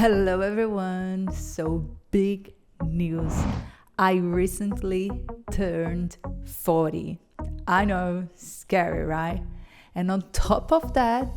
Hello everyone, so big news. I recently turned 40. I know, scary, right? And on top of that,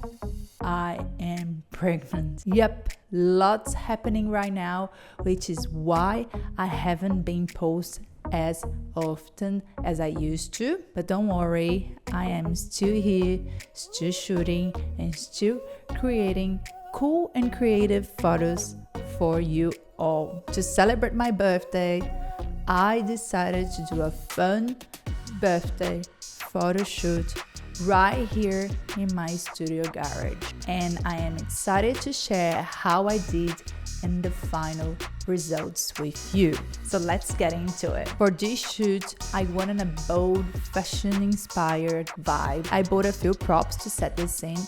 I am pregnant. Yep, lots happening right now, which is why I haven't been posting as often as I used to. But don't worry, I am still here, still shooting, and still creating cool and creative photos for you all. To celebrate my birthday, I decided to do a fun birthday photo shoot right here in my studio garage, and I am excited to share how I did and the final results with you. So let's get into it. For this shoot, I wanted a bold, fashion-inspired vibe. I bought a few props to set the scene: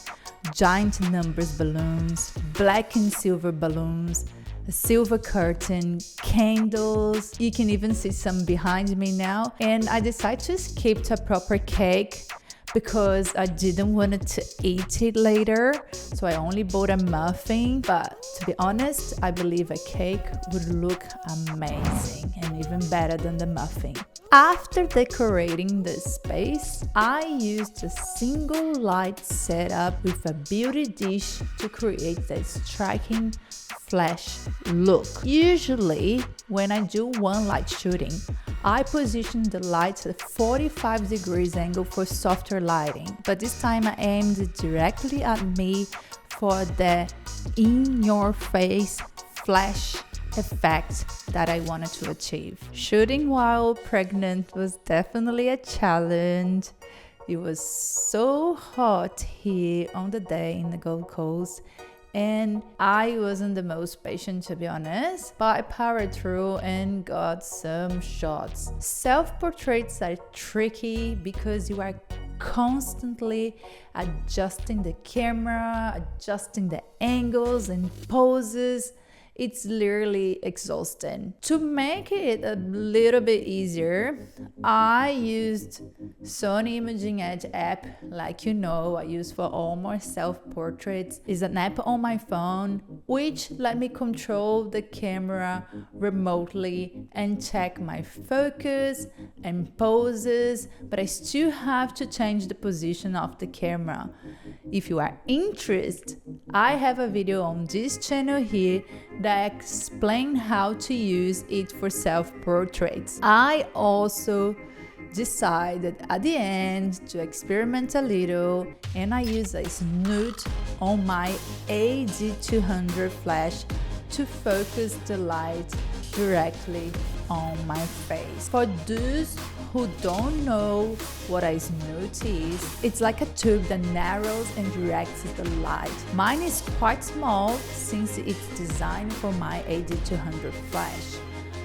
giant numbers balloons, black and silver balloons, a silver curtain, candles. You can even see some behind me now. And I decided to skip a proper cake because I didn't want to eat it later, so I only bought a muffin. But to be honest, I believe a cake would look amazing and even better than the muffin. After decorating the space, I used a single light setup with a beauty dish to create that striking flash look. Usually, when I do one light shooting, I position the lights at a 45 degrees angle for softer lighting, but this time I aimed directly at me for the in-your-face flash effect that I wanted to achieve. Shooting while pregnant was definitely a challenge. It was so hot here on the day in the Gold Coast, and I wasn't the most patient, to be honest, but I powered through and got some shots. Self-portraits are tricky because you are constantly adjusting the camera, adjusting the angles and poses. It's literally exhausting. To make it a little bit easier, I used Sony Imaging Edge app, like you know, I use for all my self-portraits. It's an app on my phone which let me control the camera remotely and check my focus and poses, but I still have to change the position of the camera. If you are interested, I have a video on this channel here that explain how to use it for self-portraits. I also decided at the end to experiment a little, and I use a snoot on my AD200 flash to focus the light directly on my face. For those who don't know what a snoot is, it's like a tube that narrows and directs the light. Mine is quite small since it's designed for my AD200 flash,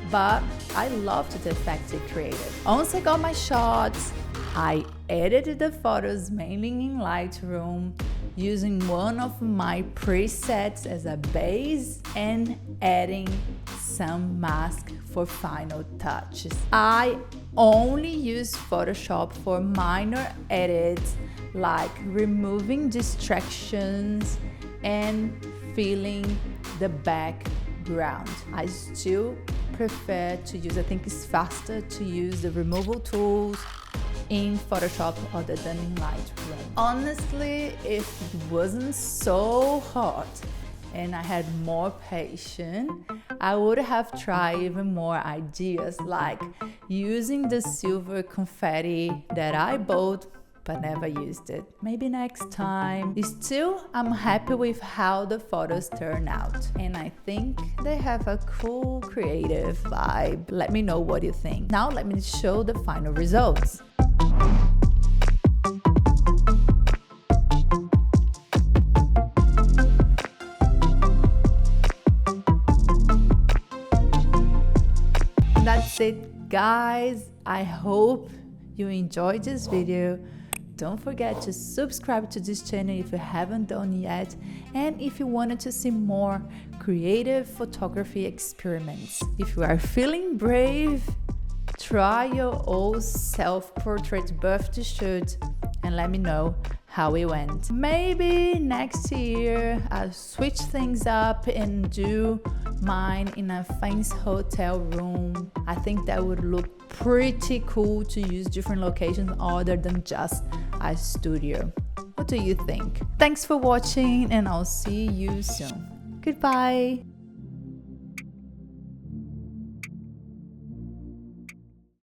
but I loved the effect it created. Once I got my shots, I edited the photos mainly in Lightroom, using one of my presets as a base and adding some mask for final touches. I only use Photoshop for minor edits like removing distractions and filling the background. I still prefer to use, I think it's faster to use the removal tools in Photoshop other than in Lightroom. Honestly, if it wasn't so hot and I had more patience, I would have tried even more ideas like using the silver confetti that I bought but never used it. Maybe next time. Still, I'm happy with how the photos turn out, and I think they have a cool creative vibe. Let me know what you think. Now let me show the final results. That's it, guys. I hope you enjoyed this video. Don't forget to subscribe to this channel if you haven't done yet, and if you wanted to see more creative photography experiments. If you are feeling brave, try your own self-portrait birthday shoot and let me know how it went. Maybe next year I'll switch things up and do mine in a fancy hotel room. I think that would look pretty cool to use different locations other than just a studio. What do you think? Thanks for watching, and I'll see you soon. Goodbye.